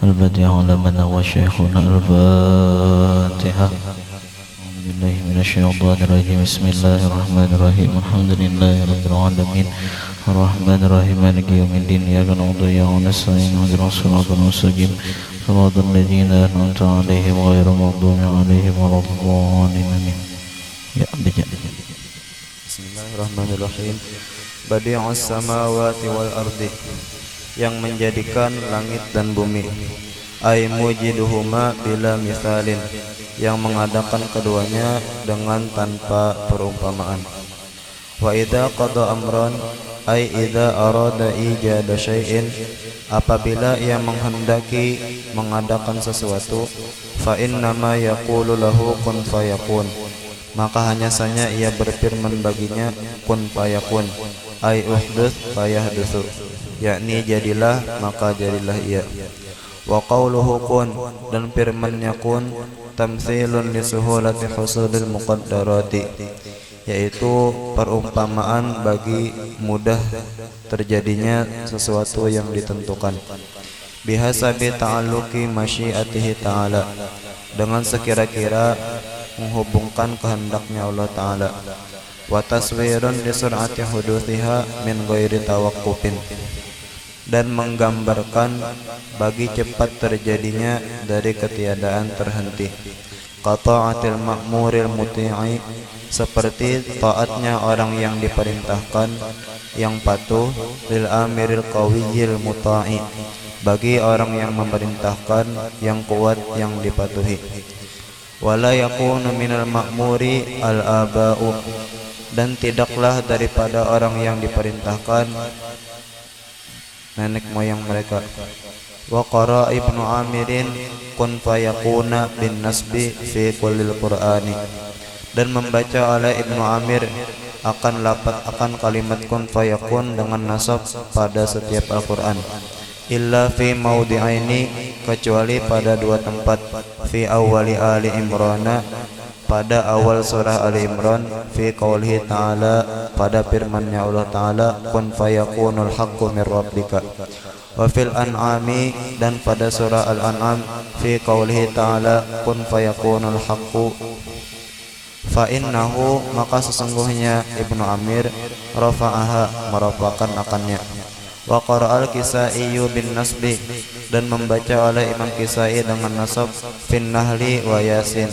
البديع لمن وشيخنا الفاتحة. أعوذ بالله من الشيطان الرجيم. بسم الله الرحمن الرحيم. الحمد لله رب العالمين الرحمن الرحيم مالك يوم الدين إياك نعبد وإياك نستعين اهدنا الصراط المستقيم صراط الذين أنعمت عليهم غير المغضوب عليهم ولا الضالين. Ya, Bismillahirrahmanirrahim. Badi'us samawati wal ardi, yang menjadikan langit dan bumi. Ay mujiduhuma bila misalin, yang mengadakan keduanya dengan tanpa perumpamaan. Wa idza qada amran, ay idza arada ijada syai'in, apabila ia menghendaki mengadakan sesuatu, fa innama yaqulu lahu kun fayakun, maka hanya saja ia berfirman baginya kun fayakun, ay uhdits fayahdutsu, yakni jadilah maka jadilah ia. Wa qauluhu kun, dan firman-Nya kun tamtsilun li suhulati husulil muqaddarati, yaitu perumpamaan bagi mudah terjadinya sesuatu yang ditentukan. Bihasabi ta'alluqi masyiatihi ta'ala, dengan sekira-kira menghubungkan kehendaknya Allah Ta'ala. Wa taswirun li sur'ati huduthiha min ghairi tawaqqufin, dan menggambarkan bagi cepat terjadinya dari ketiadaan terhenti. Qata'atil ma'muril muti'i, seperti taatnya orang yang diperintahkan yang patuh, lil amiril qawiyyil muta'i, bagi orang yang memerintahkan yang kuat yang dipatuhi. Wala yakunu minal ma'muri al-aba'u, dan tidaklah daripada orang yang diperintahkan nenek moyang mereka. Wa qara Ibnu Amirin kun fayakuna bin nasbi fi kullil qur'ani, dan membaca oleh Ibnu Amir akan kalimat kun fayakun dengan nasab pada setiap Al-Qur'an. Illa fi maudi'aini, kecuali pada dua tempat. Fi awwali Ali Imran, pada awal surah Ali Imran. Fi qaulihi ta'ala, pada firman-Nya Allah Ta'ala, kun fayakunul haqqu mir rabbika. Wa fil an'ami, dan pada surah Al-An'am. Fi qaulihi ta'ala, kun fayakunul haqqu. Fa innahu, maka sesungguhnya Ibnu Amir rafa'aha, merafakan akannya. Wa qara'al Kisaiyu bin nasbi, dan membaca oleh Imam Kisai dengan nasab fin nahli wa yasin,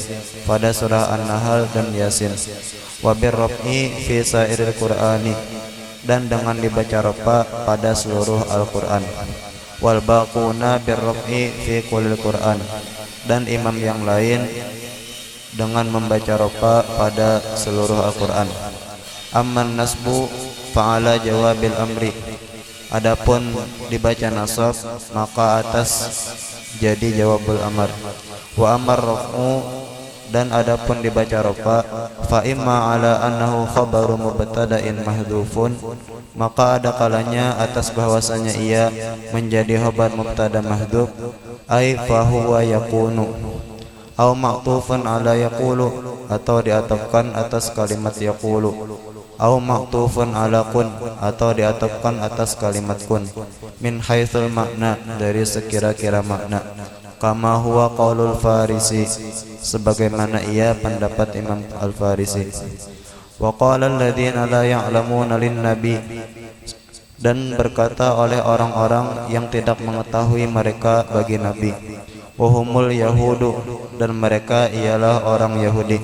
pada surah An-Nahl dan Yasin. Wa birraf'i fi sairil qur'ani, dan dengan dibaca rafa pada seluruh Al-Qur'an. Wal baquna birraf'i fi kullil qur'an, dan imam yang lain dengan membaca rafa pada seluruh Al-Qur'an. Amman nasbu fa'ala jawabil amri, adapun dibaca nasab maka atas jadi jawabul amar. Wa amar raf'u, dan adapun dibaca rafa fa imma ala annahu khabaru mubtada'in mahdhufun, maka ada kalanya atas bahwasanya ia menjadi khabar mubtada mahdhuf, ai fa huwa yakunu, au ma'tufun ala yaqulu, atau diatafkan atas kalimat yaqulu, au ma'tufun ala kun, atau diatafkan atas kalimat kun. Min haitsul makna, dari sekira-kira makna. Kama huwa qaulul Farisi, sebagaimana ia pendapat Imam Al-Farisi. Wa qala alladziina la ya'lamuna lin-nabi, dan berkata oleh orang-orang yang tidak mengetahui mereka bagi Nabi. Wa humul yahudu, dan mereka ialah orang Yahudi.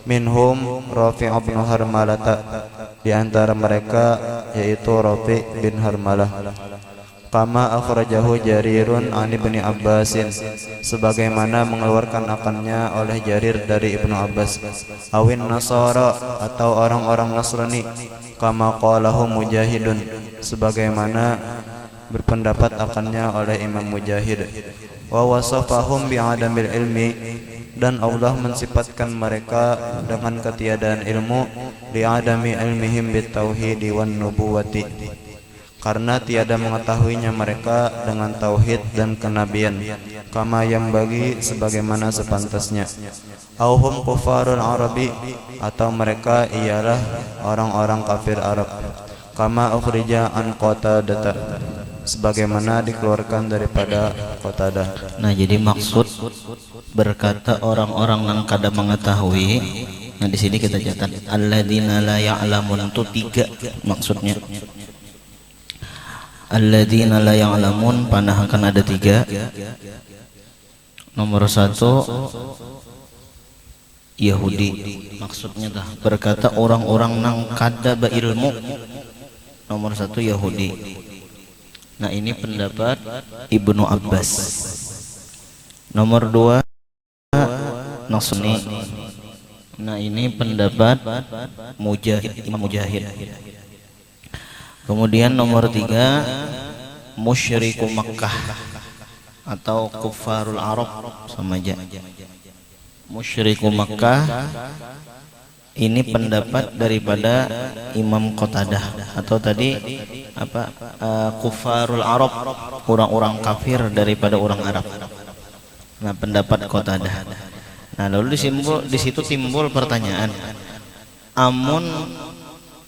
Minhum Rafi' bin Harmalata, di antara mereka yaitu Rafi' bin Harmalah. Kama akhrajahu Jarirun an Ibni Abbasin, sebagaimana mengeluarkan akannya oleh Jarir dari Ibnu Abbas. Awin Nasara, atau orang-orang Nasrani. Kama qalahu Mujahidun, sebagaimana berpendapat akannya oleh Imam Mujahid. Wa wasafahum bi'adamil ilmi, dan Allah mensifatkan mereka dengan ketiadaan ilmu. Li'adami ilmihim bitauhidi wan nubuwati, karena tiada mengetahuinya mereka dengan tauhid dan kenabian. Kama yang bagi, sebagaimana sepantasnya. Auhum kufarul arabi, atau mereka ialah orang-orang kafir Arab. Kama ukhrija an Qatadah, sebagaimana dikeluarkan daripada Qatadah. Nah, jadi maksud berkata orang-orang yang kada mengetahui. Nah, di sini kita catat alladzina la ya'lamun itu 3 maksudnya. Alladzina la ya'lamun panah akan ada 3. Nomor 1 Yahudi maksudnya dah berkata orang-orang nang kada berilmu. Nomor 1 Yahudi. Nah, ini pendapat Ibnu Abbas. Nomor 2 Nasrani. Nah, ini pendapat Mujahid, Imam Mujahid. Kemudian nomor 3 musyriku Makkah atau kufarul Arab, sama aja. Musyriku Makkah ini pendapat daripada Imam Qatadah atau tadi apa kufarul Arab, orang-orang kafir daripada orang Arab. Nah, pendapat Qatadah. Nah, lalu di situ timbul pertanyaan, amun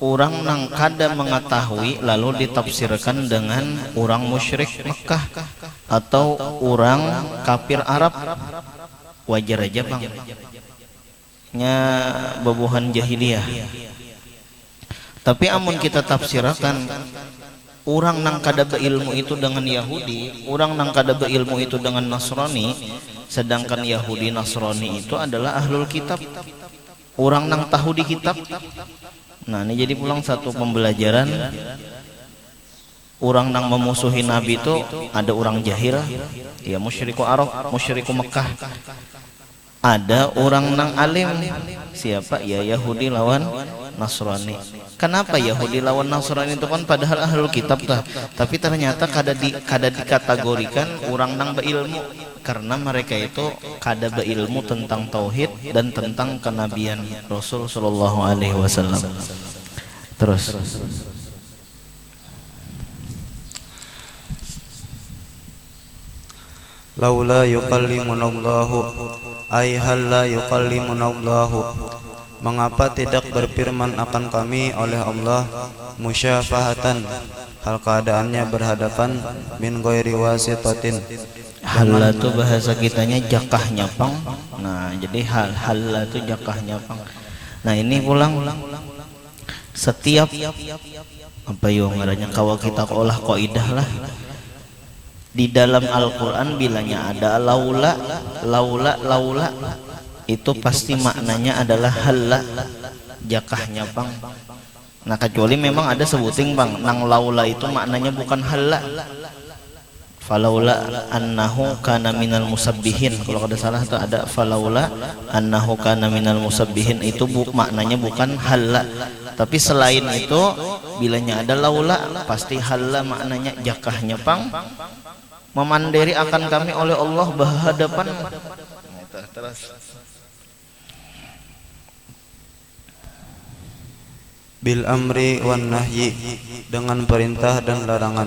orang nang kada mengetahui lalu ditafsirkan dengan orang musyrik Mekah atau orang kafir Arab, wajar aja bang, nya babuhan jahiliyah. Tapi amun kita tafsirkan orang nang kada beilmu itu dengan Yahudi, orang nang kada beilmu itu dengan Nasrani, sedangkan Yahudi Nasrani itu adalah ahlul kitab, orang nang tahu di kitab. Nah, ini jadi pulang satu pembelajaran. Orang nang memusuhi Nabi itu ada orang jahil, ya musyriku Arab, musyriku Mekah. Ada orang nang alim, siapa? Ya Yahudi lawan Nasrani. Kenapa Yahudi lawan Nasrani itu kan padahal ahlul kitab tah, tapi ternyata kada dikategorikan orang nang beilmu karena mereka itu kada beilmu tentang tauhid dan tentang kenabian Rasul sallallahu alaihi wasallam. Terus Laula yukallimunallahu ay hal la yukallimunallahu, mengapa tidak berfirman akan kami oleh Allah musyafahatan, hal keadaannya berhadapan, min ghairi wasitatin. halla itu bahasa kitanya jakah nyapang. Nah, jadi halla itu jakah nyapang. Nah, ini pulang setiap apa yang ngaranya kawa kita olah kaidah lah. Di dalam Al-Quran bilanya ada laula itu pasti maknanya adalah halla, jakah nyapang. Nah, kecuali memang ada sebuting bang nang laula itu maknanya bukan halla, falaula annahu kana minal musabbihin. Kalau ada salah itu ada falaula annahu kana minal musabbihin, itu maknanya bukan halla. Tapi selain itu bilanya ada laula pasti halla maknanya jakah nyapang, memandiri akan kami oleh Allah berhadapan. Bil amri wan nahyi, dengan perintah dan larangan.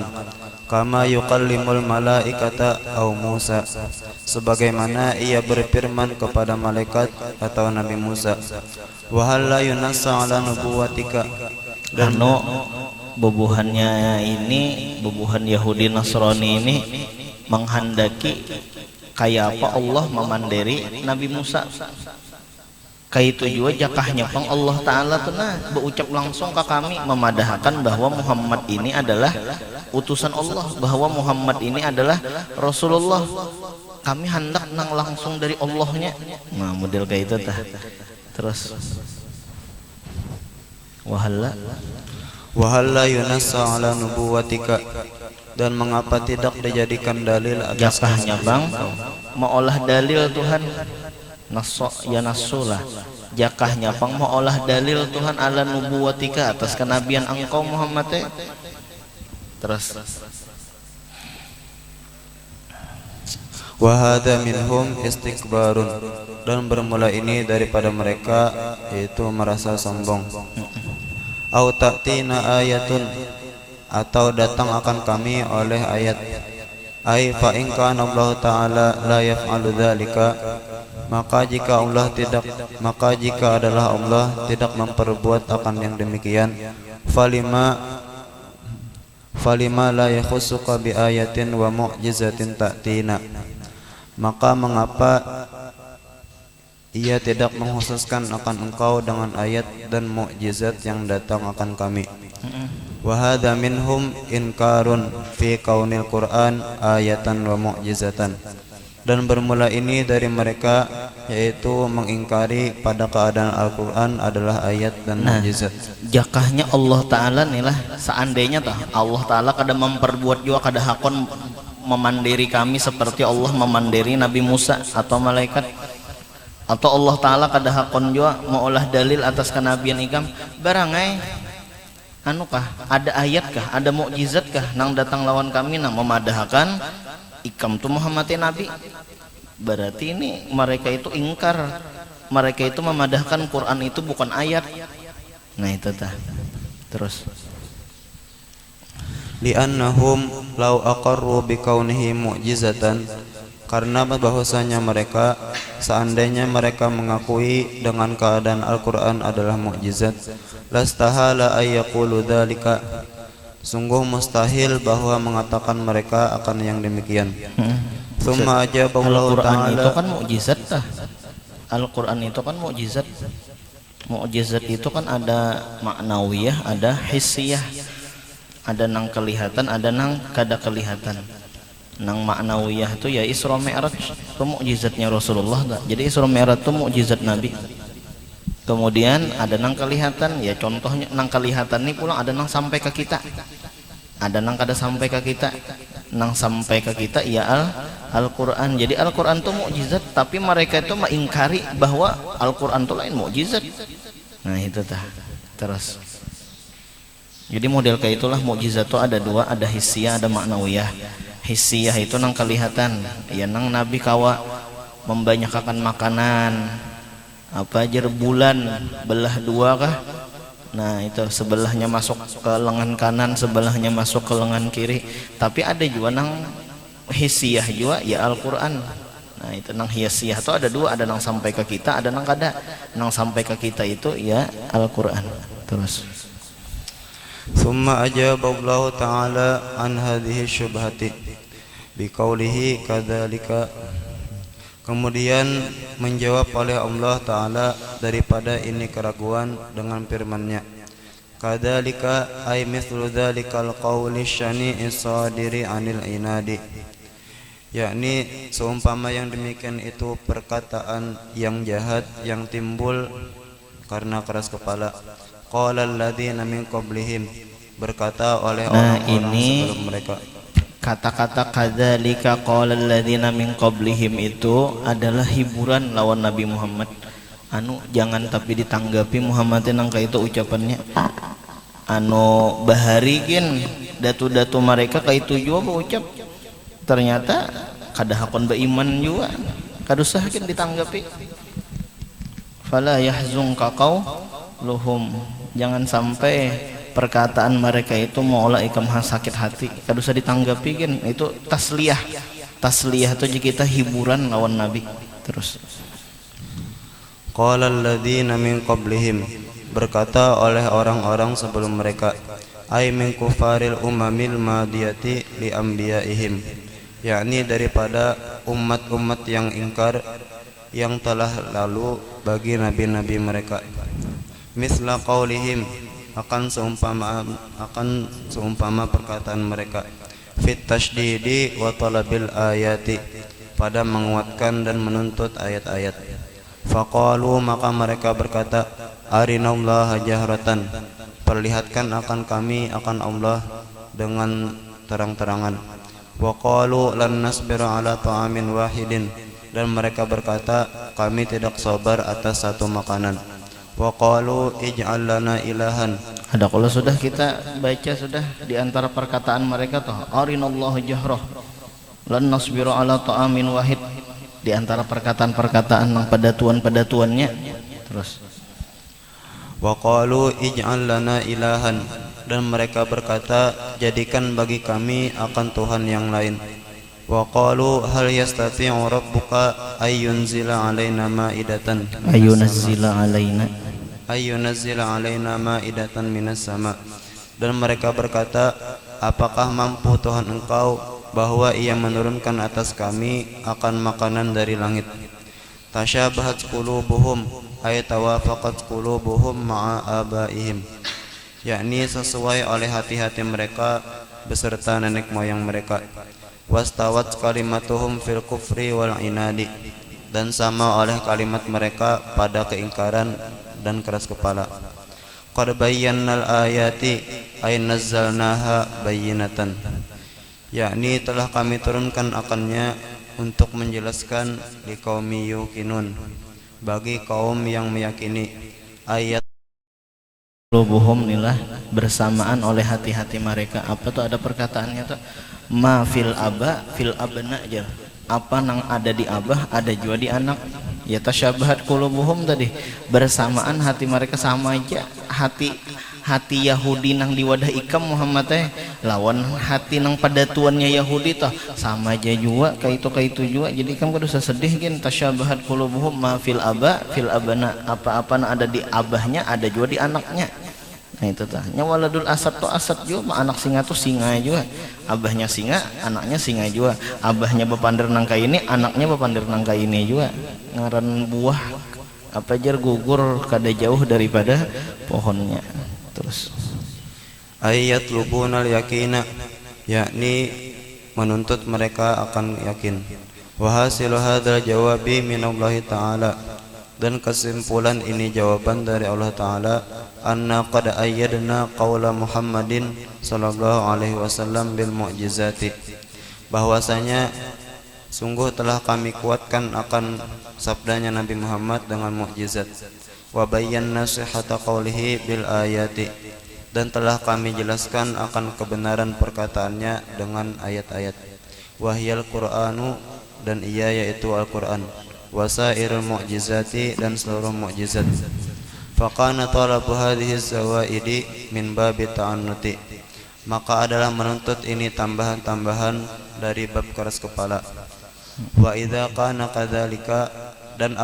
Kama yukallimul malaikata au Musa, sebagaimana ia berfirman kepada malaikat atau Nabi Musa. Wa hal la yunassa ala nubuwatika, dan bubuhannya ini, bubuhan Yahudi Nasrani ini menghendaki kayak apa Allah memandiri Nabi Musa. Kayak itu juga jakahnya pang Allah Ta'ala tuh nah berucap langsung ke kami memadahkan bahwa Muhammad ini adalah utusan Allah, bahwa Muhammad ini adalah Rasulullah. Kami hendak nang langsung dari Allahnya. Nah, model kayak itu tah. Terus wahalla yunassa ala nubuwatika, dan mengapa tidak dijadikan dalil atas jakahnya bang maulah dalil Tuhan ya nasulah, jakahnya pang maulah dalil Tuhan ala nubuwatika, atas kenabian engkau Muhammad. Terus wa hadza minhum istikbarun, dan bermula ini daripada mereka yaitu merasa sombong. Au ta'tina ayatun, atau datang akan kami oleh ayat. Ai fa in kana Allah Ta'ala la yaf'alu dzalika, maka jika adalah Allah tidak memperbuat akan yang demikian, falima la yakhussuka bi ayatin wa mu'jizatin ta'tina. Maka mengapa ia tidak mengkhususkan akan engkau dengan ayat dan mukjizat yang datang akan kami. Wa hadza minhum inkarun fi kaunil Qur'an ayatan wa mu'jizatan. Dan bermula ini dari mereka, yaitu mengingkari pada keadaan Al-Quran adalah ayat dan mukjizat. Jakahnya Allah Ta'ala nih lah, seandainya Allah Ta'ala kada memperbuat juga kada hakon memandiri kami seperti Allah memandiri Nabi Musa atau malaikat, atau Allah Ta'ala kada hakon juga mengolah dalil atas kenabian ikam barangai anukah ada ayat kah, ada mukjizat kah nang datang lawan kami nang memadahkan ikam tu Muhammad Nabi. Berarti ini mereka itu ingkar, mereka itu memadahkan Quran itu bukan ayat. Nah itu tah. Terus li'annahum law aqarru bikaunihi mu'jizatan, karena bahwasanya mereka seandainya mereka mengakui dengan keadaan Al-Quran adalah mukjizat, lastahala ayyaqulu dzalika, sungguh mustahil bahwa mengatakan mereka akan yang demikian. Tsumma ajaballahu Al-Quran itu ta'ala, kan mukjizat tah. Al-Quran itu kan mukjizat. Mukjizat itu kan ada maknawiyah, ada hissiyah. Ada nang kelihatan, ada nang kada kelihatan. Nang maknawiyah itu ya Isra Mi'raj, itu mukjizatnya Rasulullah dah. Jadi Isra Mi'raj itu mukjizat Nabi. Kemudian ada nang kelihatan, ya contohnya nang kelihatan ini pulang ada nang sampai ke kita, ada nang kada sampai ke kita. Nang sampai ke kita ya Al-Quran. Jadi Al-Quran itu mukjizat, tapi mereka itu mengingkari bahwa Al-Quran itu lain mukjizat. Nah itu tah. Terus jadi model kayak itulah mukjizat itu ada dua, ada hissiyah, ada maknawiyah. Hissiyah itu nang kelihatan, ya nang Nabi kawa membanyakkan makanan, apa aja bulan belah dua kah? Nah itu sebelahnya masuk ke lengan kanan, sebelahnya masuk ke lengan kiri. Tapi ada juga nang hissiyah juga ya Al-Quran. Nah itu nang hissiyah itu ada dua, ada nang sampai ke kita, ada nang kada. Nang sampai ke kita itu ya Al-Quran. Terus tsumma ajaballahu ta'ala an hadhihi syubhati biqaulihi kadzalika. Kemudian menjawab oleh Allah Ta'ala daripada ini keraguan dengan firman-Nya, kadzalika ay mithlu dzalikal qawli syani'i sadiri anil inadi, yakni seumpama yang demikian itu perkataan yang jahat yang timbul karena keras kepala. Qala alladzina min qablihim, berkata oleh orang-orang sebelum mereka. Kata-kata kadzalika qala alladzina min qablihim itu adalah hiburan lawan Nabi Muhammad. Jangan tapi ditanggapi Muhammad nangka itu ucapannya. Baharikin datu-datu mereka ka itu juga berucap. Ternyata kada hakon beiman juga. Kada usahkeun ditanggapi. Fala yahzunka qauluhum, jangan sampai perkataan mereka itu maulah ikam sakit hati, kada usah ditanggapi kan. Itu tasliyah. Tasliyah itu kita hiburan lawan Nabi. Terus qala alladzina min qablihim, berkata oleh orang-orang sebelum mereka, ay min kufaril umamil madiyati li anbiyaihim, yakni daripada umat-umat yang ingkar yang telah lalu bagi nabi-nabi mereka. Misla qaulihim, akan seumpama perkataan mereka, fit tasydidi wa talabil ayati, pada menguatkan dan menuntut ayat-ayat. Faqalu, maka mereka berkata, arinallaha jahratan, perlihatkan akan kami akan Allah dengan terang-terangan. Wa qalu lan nasbira ala ta'amin wahidin, dan mereka berkata kami tidak sabar atas satu makanan. Wa qalu ij'al lana ilahan. Ada kalau sudah kita baca sudah di antara perkataan mereka tuh arinallahu jahrah lan nasbiru ala ta'amin wahid, di antara perkataan-perkataan yang pedatuan-pedatuannya. Terus wa qalu ij'al lana ilahan, dan mereka berkata jadikan bagi kami akan Tuhan yang lain. Wa qalu hal yastati'u rabbuka ayyunzila alaina ma'idatan ayyunazzila alaina ma'idatan minas sama, dan mereka berkata apakah mampu Tuhan engkau bahwa ia menurunkan atas kami akan makanan dari langit? Tasyabahat qulubuhum ay tawafaqat qulubuhum ma'a abaihim, yakni sesuai oleh hati-hati mereka beserta nenek moyang mereka. Wastawat kalimatuhum fil kufri wal inadi, dan sama oleh kalimat mereka pada keingkaran dan keras kepala. Qad bayyannal ayati ay nazzalnaha bayyinatan, yakni telah kami turunkan akannya untuk menjelaskan liqaumi yuqinun, bagi kaum yang meyakini. Ayat qulubuhum nilah bersamaan oleh hati-hati mereka. Apa tuh ada perkataannya tuh, ma fil aba fil abna aja, apa nang ada di abah ada juga di anak. Ya tasyabahat qulubuhum tadi bersamaan hati mereka sama aja. Hati Yahudi nang di wadah ikam Muhammad teh lawan hati nang pada tuannya Yahudi tah sama aja juga kayak itu juga. Jadi kamu kudu sedih kan, tasyabahat qulubuhum ma fil aba fil abna, apa-apa nang ada di abahnya ada juga di anaknya. Nah itu tah nya waladul asad tuh asad juga, anak singa tuh singa juga, abahnya singa anaknya singa juga, abahnya bepander nangka ini anaknya bepander nangka ini juga. Ngaran buah apa jar gugur kada jauh daripada pohonnya. Terus ayat lubunal yakina, yakni menuntut mereka akan yakin. Wa hasilu hadzal jawabi minallahi ta'ala, dan kesimpulan ini jawaban dari Allah Ta'ala, anna qad ayyadna qawla Muhammadin sallallahu alaihi wasallam bil mu'jizati, bahwasanya sungguh telah kami kuatkan akan sabdanya Nabi Muhammad dengan mukjizat. Wa bayyana sihhata qawlihi bil ayati, dan telah kami jelaskan akan kebenaran perkataannya dengan ayat-ayat. Wahyal Qur'anu, dan ia yaitu Al-Qur'an. Wasairul mu'jizati, dan seluruh mukjizat. Faqana talabu hadhihi zawaidi min babi ta'annuti, maka adalah menuntut ini tambahan-tambahan dari bab keras kepala. Wa idza kana kadzalika, dan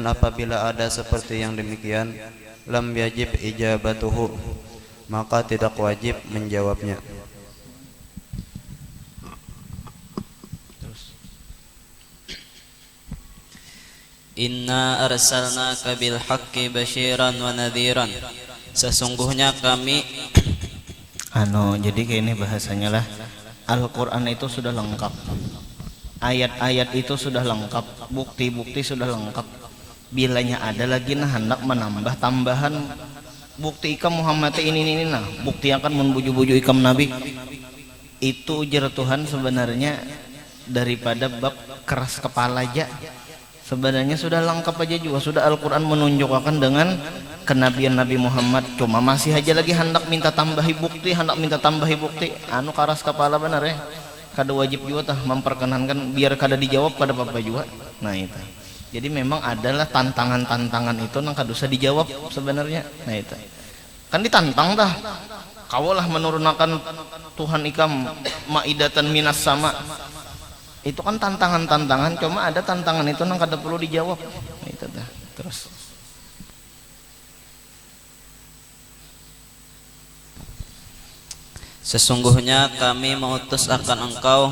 apabila ada seperti yang demikian, lam yajib ijabatuhu, maka tidak wajib menjawabnya. Inna arsalnaka bil haqqi basyiran wa nadhiran, sesungguhnya kami jadi kayak ini bahasanya lah, Al-Quran itu sudah lengkap, ayat-ayat itu sudah lengkap, bukti-bukti sudah lengkap. Bilanya ada lagi nah hendak menambah tambahan bukti ikam Muhammad ini nah, bukti akan membuju-buju ikam Nabi. Itu ujar Tuhan sebenarnya daripada bab keras kepala aja. Sebenarnya sudah lengkap aja juga, sudah Al-Quran menunjukkan dengan kenabian Nabi Muhammad. Cuma masih aja lagi hendak minta tambahi bukti, anu keras kepala benar ya. Kada wajib juga tah memperkenankan biar kada dijawab kada apa-apa juga. Nah itu. Jadi memang adalah tantangan-tantangan itu nang kada usah dijawab sebenarnya. Nah itu. Kan ditantang tah. Kawalah menurunkan Tuhan ikam maidatan minas sama. Itu kan tantangan-tantangan, cuma ada tantangan itu nang kada perlu dijawab. Nah itu dah. Terus sesungguhnya kami mengutus akan engkau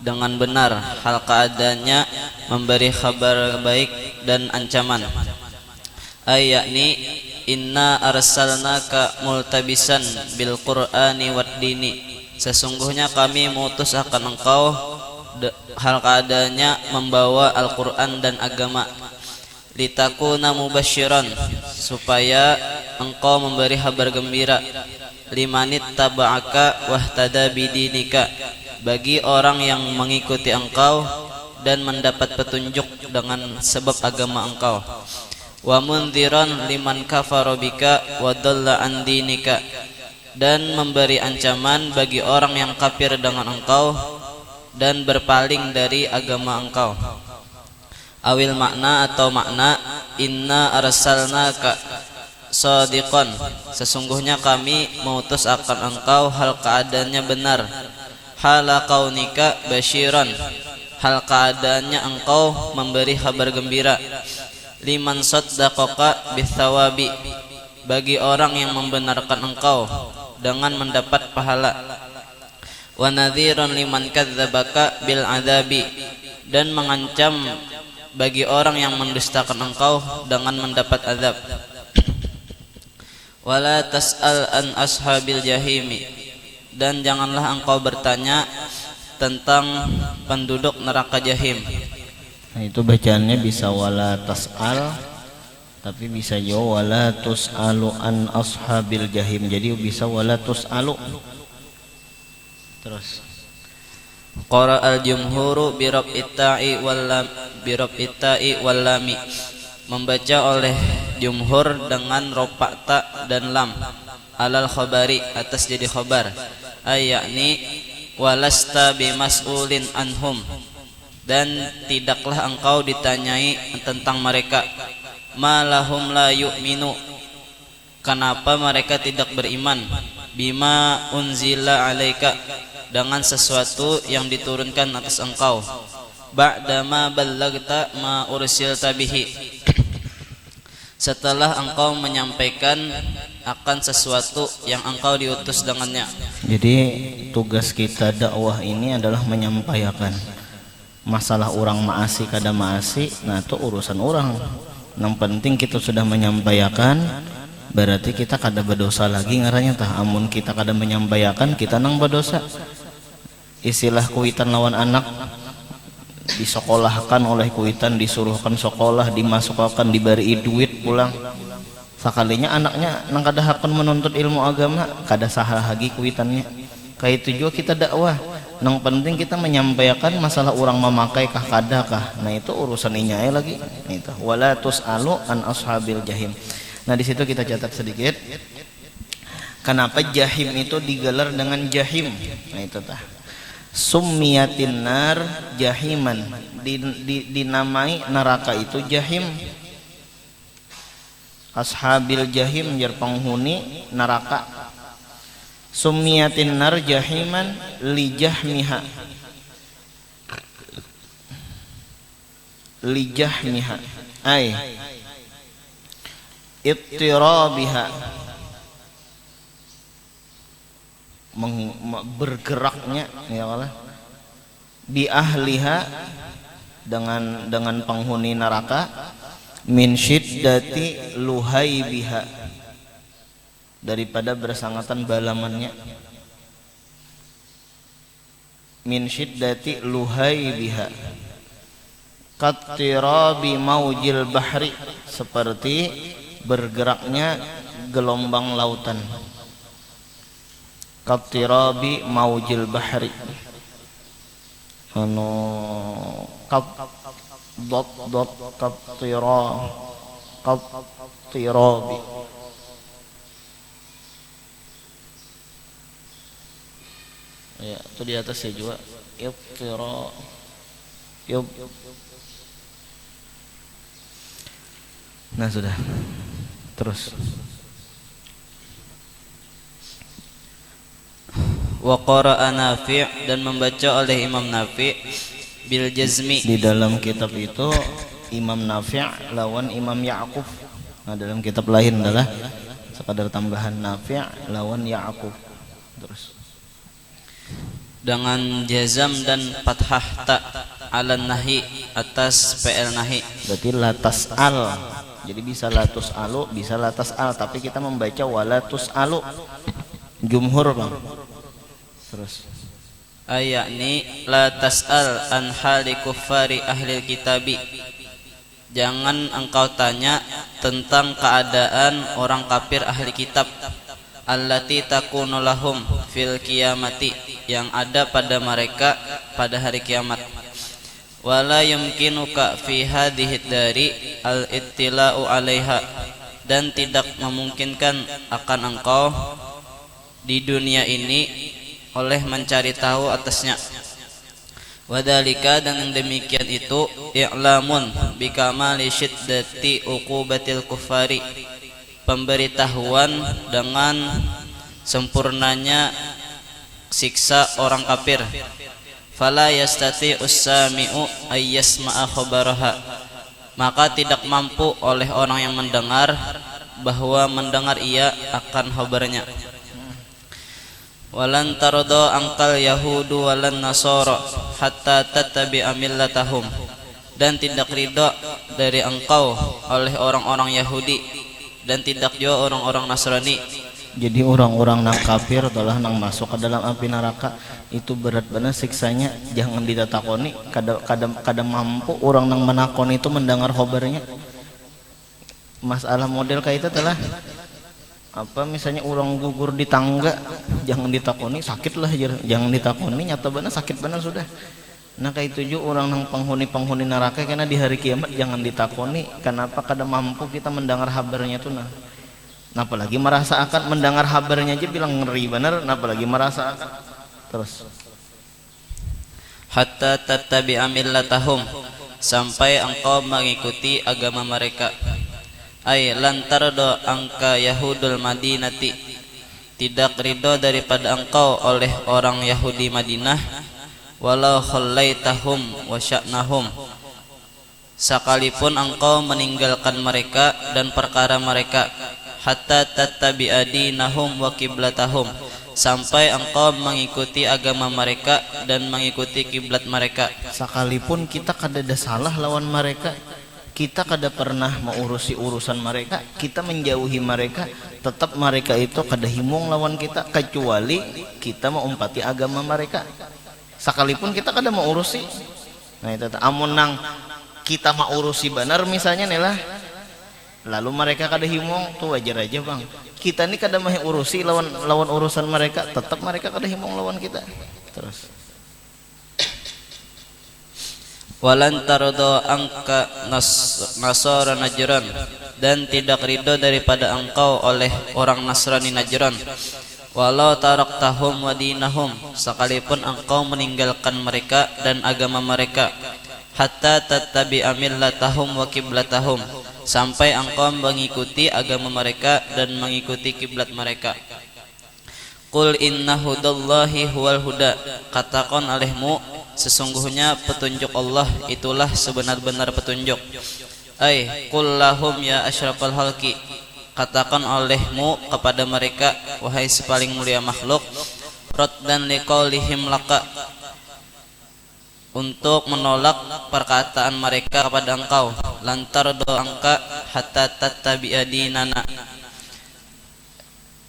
dengan benar, hal keadaannya memberi kabar baik dan ancaman. Yakni inna arsalnaka multabisan bil qur'ani wad dini, sesungguhnya kami mengutus akan engkau hal keadaannya membawa Al-Quran dan agama. Litakuna mubasyiran, supaya engkau memberi kabar gembira. Limanit taba'aka wahtada bidinika, bagi orang yang mengikuti engkau dan mendapat petunjuk dengan sebab agama engkau. Wa mundhiran liman kafara bika wa dhalla an dinika, dan memberi ancaman bagi orang yang kafir dengan engkau dan berpaling dari agama engkau. Awil makna, atau makna inna arsalnaka shadiqan, sesungguhnya kami mengutus akan engkau hal keadaannya benar. Hala kaunika basyiran, hal keadaannya engkau memberi kabar gembira. Liman saddaqaka bithawabi, bagi orang yang membenarkan engkau dengan mendapat pahala. Wa nadhirun liman kadzdzabaka bil adzabi, dan mengancam bagi orang yang mendustakan engkau dengan mendapat azab. Wala tas'al an ashabil jahimi, dan janganlah engkau bertanya tentang penduduk neraka jahim. Nah, itu bacaannya bisa wala tas'al, tapi bisa juga wala tus'alu an ashabil jahim. Jadi bisa wala tus'alu. Terus Qara al-jumhuru birab'itta'i wal lami, membaca oleh jumhur dengan ropak ta dan lam, alal khabari, atas jadi khabar, ayakni walasta bimas'ulin anhum, dan tidaklah engkau ditanyai tentang mereka. Malahum la yu'minu, kenapa mereka tidak beriman, bima unzila alaika, dengan sesuatu yang diturunkan atas engkau, ba'dama ballagta ma ursilta bihi, setelah engkau menyampaikan akan sesuatu yang engkau diutus dengannya. jadi tugas kita dakwah ini adalah menyampaikan. Masalah orang maasi kada maasi, nah itu urusan orang. Yang penting kita sudah menyampaikan, berarti kita kada berdosa lagi ngarannya tah. Amun kita kada menyampaikan, kita nang berdosa. Istilah kuitan lawan anak, disekolahkan oleh kuitan, disuruhkan sekolah, dimasukkan, diberi duit pulang. Sekalinya anaknya nang kada hakun menuntut ilmu agama, kada sah lagi kuitannya. Kayak itu juga kita dakwah. Nang penting kita menyampaikan masalah orang memakai kah kada kah. Nah itu urusan inyai lagi. Itu wala tus'alu an ashabil jahim. Nah di situ kita catat sedikit. Kenapa jahim itu digelar dengan jahim? Nah itu tah. Summiyatin nar jahiman, dinamai neraka itu jahim. Ashabil jahim jar penghuni neraka. Summiyatin nar jahiman li jahmiha, li jahmiha ay ittirabiha, bergeraknya ya Allah, bi ahliha, dengan penghuni neraka, min syiddati luhaibiha, daripada bersangatan balamannya, min syiddati luhaibiha, kattirabi maujil bahri, seperti bergeraknya gelombang lautan. Kattirabi maujil bahri, kattirabi. Ya, itu di atas ya juga. Nah sudah. Terus. Wa qara'a Nafi', dan membaca oleh Imam Nafi' bil jazmi. Di dalam kitab itu Imam Nafi' lawan Imam Ya'qub. Nah dalam kitab lain adalah sekadar tambahan Nafi' lawan Ya'qub. Terus dengan jazam dan fathah ta alan nahi, atas PL nahi. berarti latas al. Jadi bisa latus alu, bisa latas al, tapi kita membaca walatus alu. Jumhur Bang. Terus Ayakni la tas'al an hali kuffari ahli kitabi, jangan engkau tanya tentang keadaan orang kafir ahli kitab, allati takunu lahum fil qiyamati, yang ada pada mereka pada hari kiamat. Wala yumkinuka fi hadhihi dari al-ittila'u 'alaiha, dan tidak memungkinkan akan engkau di dunia ini oleh mencari tahu atasnya. Wadhalika, dan yang demikian itu i'lamun bikamali syiddati uqubatil kuffari, pemberitahuan dengan sempurnanya siksa orang kafir. Fala yastati'us sami'u ay yasma'a khabaraha, maka tidak mampu oleh orang yang mendengar bahwa mendengar ia akan khabarnya. walan tardo angkal yahudu walan nasara hatta tattabi'a millatahum, dan tidak ridho dari engkau oleh orang-orang Yahudi dan tidak juga orang-orang Nasrani. Jadi orang-orang nang kafir telah nang masuk ke dalam api neraka itu berat benar siksanya, jangan ditatakoni. Kadang mampu orang nang menakoni itu mendengar khobarnya. Masalah model kayak itu telah apa misalnya orang gugur di tangga, jangan ditakoni, sakit lah, jangan ditakoni, nyata benar sakit benar sudah. Nah kayak itu juga orang nang penghuni neraka, karena di hari kiamat jangan ditakoni. Kenapa? Kadang mampu kita mendengar kabarnya tuh nah. Nah, apalagi merasakan mendengar kabarnya aja bilang ngeri bener, nah apalagi merasakan. Terus Hatta tattabi'a millatahum, sampai engkau mengikuti agama mereka. Ay lan tardo angka Yahudul Madinati, tidak ridho daripada engkau oleh orang Yahudi Madinah, walau khallaitahum wa sya'nahum, sekalipun engkau meninggalkan mereka dan perkara mereka. Hatta tattabi'a dinahum wa qiblatahum, sampai engkau mengikuti agama mereka dan mengikuti kiblat mereka. sekalipun kita kada salah lawan mereka, kita kada pernah mengurusi urusan mereka, kita menjauhi mereka, tetap mereka itu kada himung lawan kita, kecuali kita mengumpati agama mereka. Sekalipun kita kada mau urusi. Nah itu amun nang kita mau urusi benar misalnya nih lah, lalu mereka kada himung, tuh wajar aja bang. Kita ini kada mau urusi lawan urusan mereka, tetap mereka kada himung lawan kita. Terus Walan tardo angka Nasara Najran, dan tidak ridho daripada engkau oleh orang Nasrani Najran. Walau taraktahum wa dinahum, sekalipun engkau meninggalkan mereka dan agama mereka. Hatta tattabi'a millatahum wa qiblatahum, sampai engkau mengikuti agama mereka dan mengikuti kiblat mereka. Qul inna hudallahi huwal huda, katakan olehmu, sesungguhnya petunjuk Allah itulah sebenar-benar petunjuk. Ay qul lahum ya asyrafal halqi, katakan olehmu kepada mereka, wahai sepaling mulia makhluk, raddan liqaulihim laka, untuk menolak perkataan mereka kepada engkau. Lantar do angka hatta tattabi'a dinana,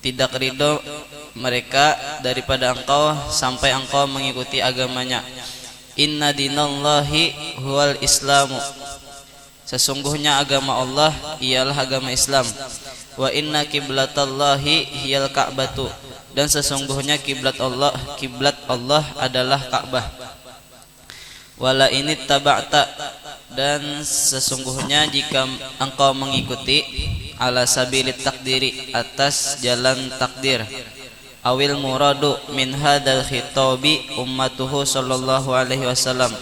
tidak ridho mereka daripada engkau sampai engkau mengikuti agamanya. Inna dinallahi huwal islamu, sesungguhnya agama Allah ialah agama Islam. Wa inna kiblatallahi hiyal ka'batu, dan sesungguhnya kiblat Allah adalah Ka'bah. Wala ini taba'ta, dan sesungguhnya jika engkau mengikuti ala sabilit takdiri, atas jalan takdir, awil muradu min hadal khitabi ummatuhu sallallahu alaihi wasallam,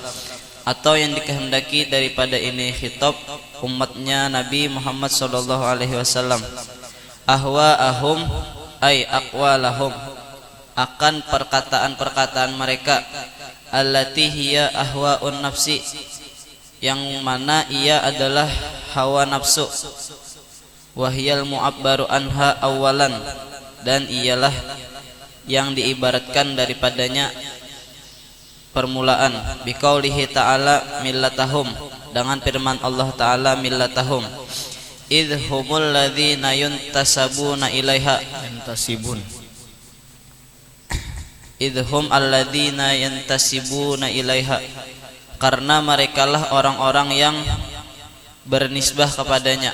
atau yang dikehendaki daripada ini khitab umatnya Nabi Muhammad sallallahu alaihi wasallam. Ahwa'ahum ay aqwalahum, akan perkataan-perkataan mereka, allati hiya ahwa'un nafsi, yang mana ia adalah hawa nafsu, wahyal mu'abbaru anha awalan, dan ialah yang diibaratkan daripadanya permulaan. Biqaulihi ta'ala millatahum, dengan firman Allah Ta'ala millatahum, idhumul ladzina yuntasabuna ilaiha, yantasibun, idhum alladzina yantasibuna ilaiha, karena merekalah orang-orang yang bernisbah kepadanya.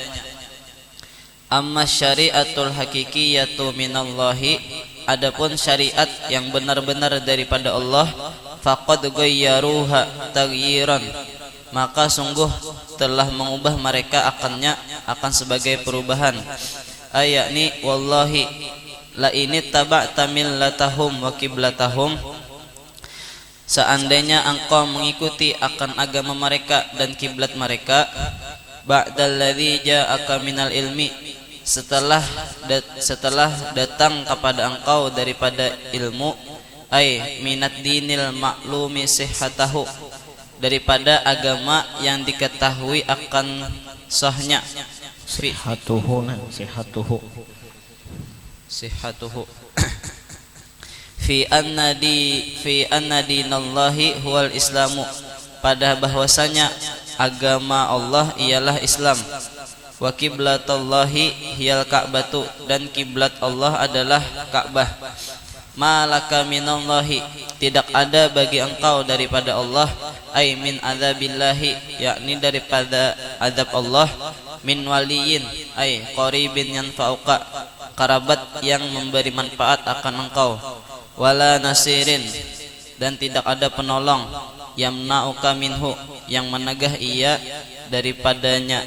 Amma syariatul hakikiyatu minallahi, adapun syariat yang benar-benar daripada Allah, faqad ghayyaruha taghyiran, maka sungguh telah mengubah mereka akan sebagai perubahan. Ayakni wallahi la ini taba'ta millatahum wa qiblatahum, seandainya engkau mengikuti akan agama mereka dan kiblat mereka, ba'dalladzi ja'aka minal ilmi, setelah datang kepada engkau daripada ilmu, ay minad dinil maklumi sihhatahu, daripada agama yang diketahui akan sahnya, sihatuhu fi anna dinallahi huwal islamu, pada bahwasanya agama Allah ialah Islam. Wa kiblatallahi hiyal ka'batu, dan kiblat Allah adalah Ka'bah. Malaka minallahi, tidak ada bagi engkau daripada Allah, ay min adzabillahi, yakni daripada azab Allah, min waliyin, ay qaribin yanfa'uka, kerabat yang memberi manfaat akan engkau, wala nasirin, dan tidak ada penolong, yamna'uka minhu, yang menegah ia daripadanya.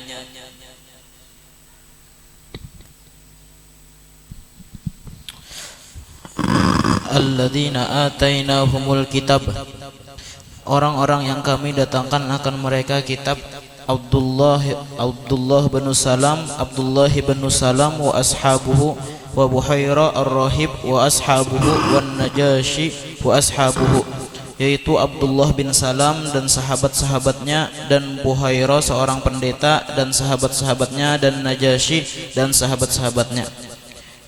Alladzina atainahumul kitab, orang-orang yang kami datangkan akan mereka kitab. Abdullah bin Salam wa ashabuhu, wa Buhaira ar-Rahib wa ashabuhu, wan Najashi wa ashabuhu, yaitu Abdullah bin Salam dan sahabat-sahabatnya, dan Buhaira seorang pendeta dan sahabat-sahabatnya, dan Najashi dan sahabat-sahabatnya.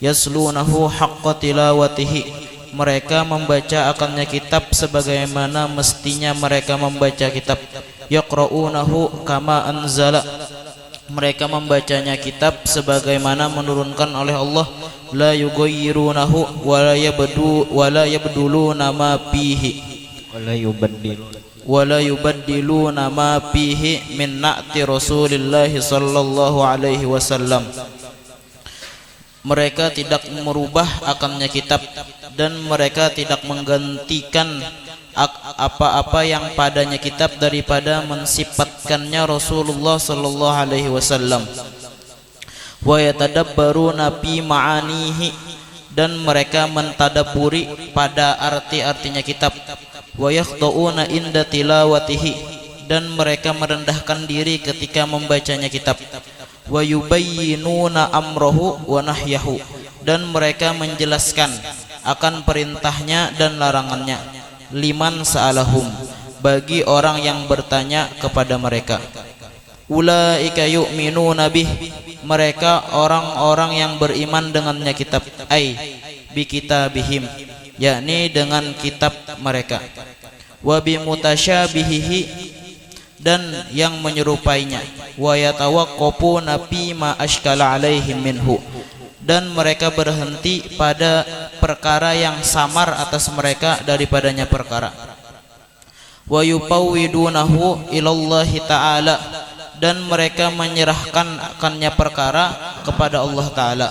Yaslunahu haqqa tilawatihi, mereka membaca akannya kitab sebagaimana mestinya mereka membaca kitab. Yaqra'unahu kama anzala, mereka membacanya kitab sebagaimana menurunkan oleh Allah. La yughayyirunahu wa la yabduluna ma fihi wa la yubaddiluna ma fihi min na'ti Rasulillah sallallahu alaihi wasallam. Mereka tidak merubah akannya kitab, dan mereka tidak menggantikan apa-apa yang padanya kitab daripada mensifatkannya Rasulullah sallallahu alaihi wasallam. Wa yatadabbaruna fi ma'anihi, dan mereka mentadabburi pada arti-artinya kitab. Wa yakhta'una inda tilawatihi, dan mereka merendahkan diri ketika membacanya kitab. Wa yubayyinuna amrahu wa nahyahu, dan mereka menjelaskan akan perintahnya dan larangannya. Liman sa'alahum, bagi orang yang bertanya kepada mereka. Ulaika yu'minuna bih, mereka orang-orang yang beriman dengannya kitab. Ai bi kitabihim, yakni dengan kitab mereka. Wa bi mutasyabihihi, dan yang menyerupainya. Wa yatawaqqafuna fi ma ashkala alaihim minhu, dan mereka berhenti pada perkara yang samar atas mereka daripadanya perkara. Wa yupawwidunahu ilallahi ta'ala, dan mereka menyerahkan akannya perkara kepada Allah Ta'ala.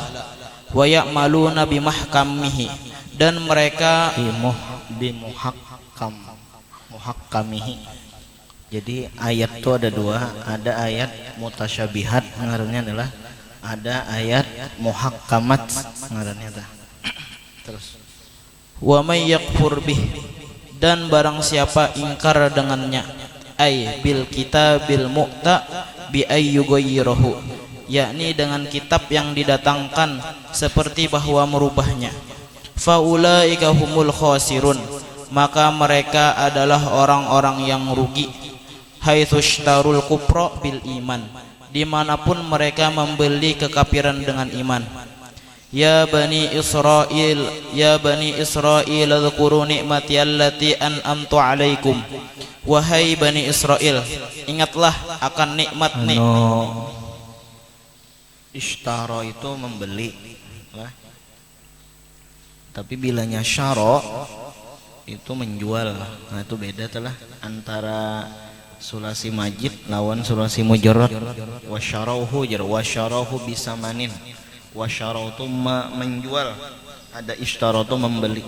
Wa ya'maluna bimahkamihi, dan mereka muhakkamihi. Jadi ayat itu ada dua, ada ayat mutasyabihat, ngarannya adalah, ada ayat muhakkamat, ngarannya dah. Terus. Wa may yakfur bih, dan barang siapa ingkar dengannya, ay bil kitabil mu'ta bi ayyughayyirahu, yakni dengan kitab yang didatangkan seperti bahwa merubahnya. Fa ulaika humul khasirun, maka mereka adalah orang-orang yang rugi. Haitsushtarul kufra bil iman, dimanapun mereka membeli kekafiran dengan iman. Ya bani Israel dzkuru ni'mati allati an'amtu alaikum, wahai bani Israel, ingatlah akan nikmat-nikmat. Ishtara itu membeli, tapi bilanya syara itu menjual. Nah itu beda telah antara sulasi majid lawan sulasi mujarrad. Wasyarauhu jar wasyarauhu bisamanin, wasyarautu menjual, ada istaratu membeli.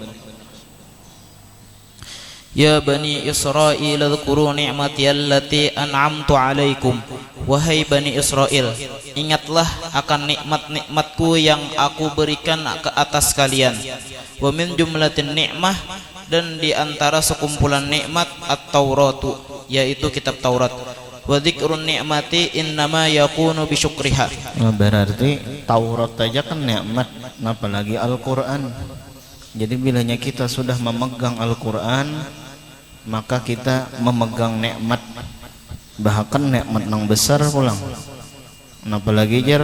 Ya bani Israel dzkuru ni'mati allati an'amtu alaikum, wahai bani Israel, ingatlah akan nikmat-nikmatku yang aku berikan ke atas kalian. Wa min jumlatin ni'mah, dan di antara sekumpulan nikmat at-tauratu, yaitu kitab Taurat. Wa dzikrun ni'mati innama yakunu bi syukriha. Berarti Taurat aja kan nikmat, apalagi Al-Qur'an. Jadi bilanya kita sudah memegang Al-Qur'an, maka kita memegang nikmat, bahkan nikmat yang besar pulang. Apalagi jar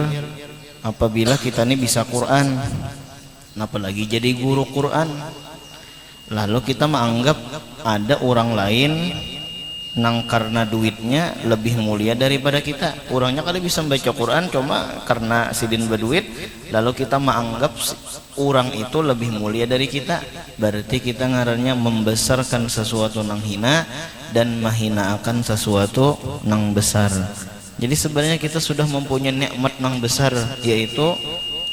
apabila kita ini bisa Quran, apalagi jadi guru Quran. Lalu kita menganggap ada orang lain nang karena duitnya lebih mulia daripada kita. Orangnya kali bisa membaca Quran cuma karena sidin berduit, lalu kita menganggap orang itu lebih mulia dari kita. Berarti kita ngarannya membesarkan sesuatu nang hina dan menghinakan sesuatu nang besar. Jadi sebenarnya kita sudah mempunyai nikmat nang besar, yaitu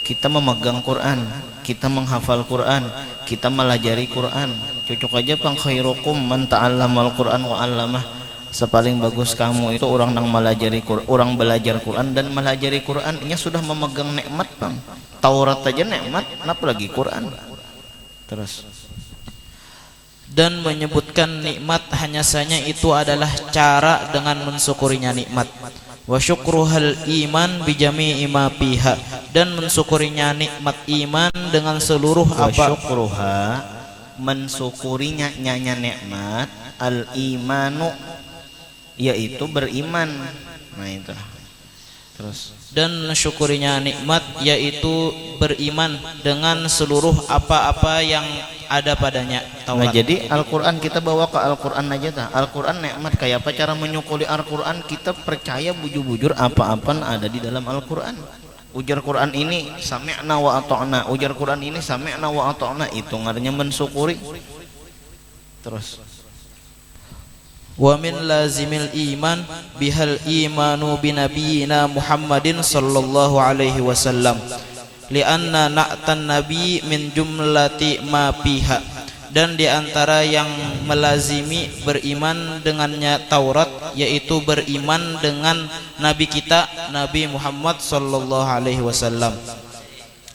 kita memegang Quran, kita menghafal Quran, kita melajari Quran. Cocok aja pang khairukum man ta'allamal Quran wa 'allamah. Sepaling bagus kamu itu orang yang melajari Quran, orang belajar Quran dan melajari Quran. Ini sudah memegang nikmat, Bang. Taurat aja nikmat, apalagi Quran. Terus dan menyebutkan nikmat hanya saja itu adalah cara dengan mensyukurinya nikmat. Wa syukruhal iman bijami'i ma fiha, dan mensyukurinya nikmat iman dengan seluruh apa. Syukruha, mensyukurinya nyanya nikmat, al imanu, yaitu beriman. Nah itu. Terus dan mensyukurinya nikmat yaitu beriman dengan seluruh apa-apa yang ada padanya. Taurat. Nah jadi Al-Quran kita bawa ke Al-Quran aja tah. Al-Quran nikmat kayak apa cara menyukuri Al-Quran? Kita percaya bujur-bujur apa-apa ada di dalam Al-Quran. Ujar Quran ini sami'na wa ata'na, ujar Quran ini sami'na wa ata'na, itu ngaranya mensyukuri. Terus wa min lazimil iman bihal imanu binabiyina Muhammadin sallallahu alaihi wasallam lianna na'tan nabi min jumlati ma fiha, dan diantara yang melazimi beriman dengannya Taurat yaitu beriman dengan nabi kita Nabi Muhammad sallallahu alaihi wasallam,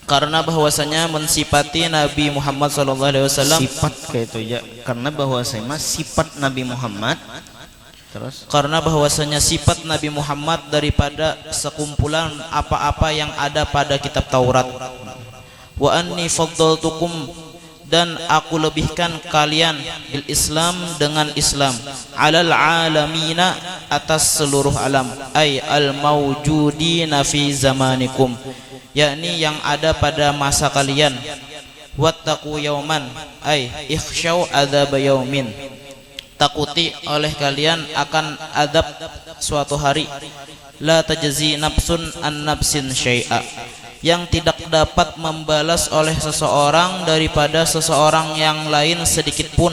karena bahwasanya mensifati Nabi Muhammad SAW sifat kayak itu ya, karena bahwasanya sifat Nabi Muhammad. Terus karena bahwasanya sifat Nabi Muhammad daripada sekumpulan apa-apa yang ada pada kitab Taurat. Wa anni faddaltukum, dan aku lebihkan kalian bil Islam dengan Islam alal alamina, atas seluruh alam, ay al mawjudina fi zamanikum, yakni yang ada pada masa kalian. Wattaqu yauman, ay ikhsyaw adzab yaumin, takuti oleh kalian akan adab suatu hari. La tajzi nafsun an nafsin syai'a, yang tidak dapat membalas oleh seseorang daripada seseorang yang lain sedikit pun,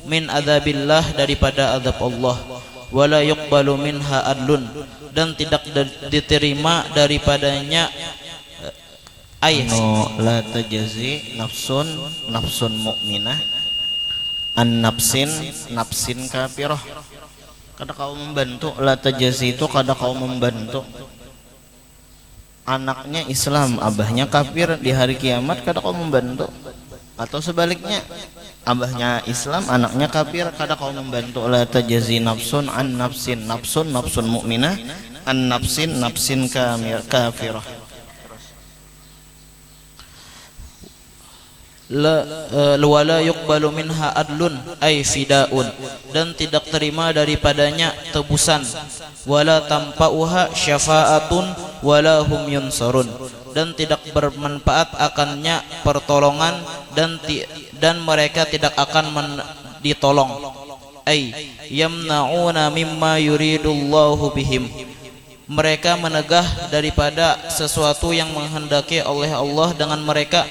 min adzabillah, daripada azab Allah. Wala yuqbalu minha adlun, dan tidak diterima daripadanya no, la tajzi nafsun mu'minah an nafsin kafirah. Kada kau membantu, la tajzi itu kada kau membantu anaknya Islam, abahnya kafir, di hari kiamat kada kau membantu. Atau sebaliknya, abahnya Islam, anaknya kafir, kada kau membantu. La tajzi nafsun an nafsin mu'minah an nafsin kafirah. Wala yuqbalu minha adlun ay fidaun, dan tidak terima daripadanya tebusan. Wala tampauha syafa'atun wala hum yunsarun, dan tidak bermanfaat akannya pertolongan, dan mereka tidak akan ditolong. Ay yamna'una mimma yuridullahu bihim, mereka menegah daripada sesuatu yang menghendaki oleh Allah dengan mereka.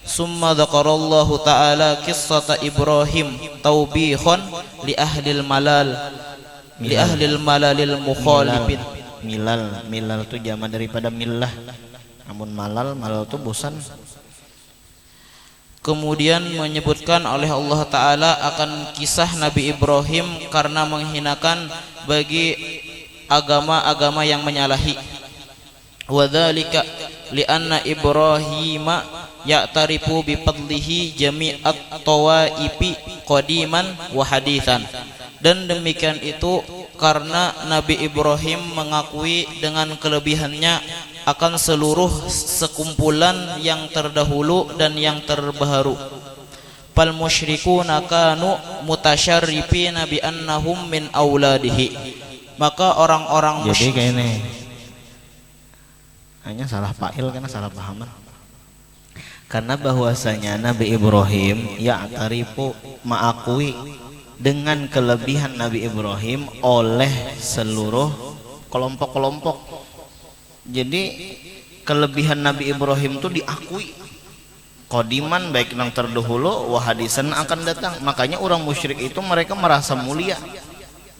Summa dzakarallahu ta'ala qissata Ibrahim taubihon li ahlil malalil mukhalifin. Milal itu jama daripada millah, namun malal itu bosan. Kemudian menyebutkan oleh Allah Ta'ala akan kisah Nabi Ibrahim karena menghinakan bagi agama-agama yang menyalahi. Wa dzalika lianna Ibrahima ya'tarifu bi fadlihi jami'at tawaifi qadiman wa haditsan, dan demikian itu karena Nabi Ibrahim mengakui dengan kelebihannya akan seluruh sekumpulan yang terdahulu dan yang terbaru. Fal musyrikuna kanu mutasyarrifina bi annahum min auladihi, maka orang-orang jadi kayak ini hanya salah fa'il karena salah paham. Karena bahwasanya Nabi Ibrahim ya'tarifu mengakui dengan kelebihan Nabi Ibrahim oleh seluruh kelompok-kelompok. Jadi kelebihan Nabi Ibrahim itu diakui qadiman, baik yang terdahulu wa hadisan akan datang. Makanya orang musyrik itu mereka merasa mulia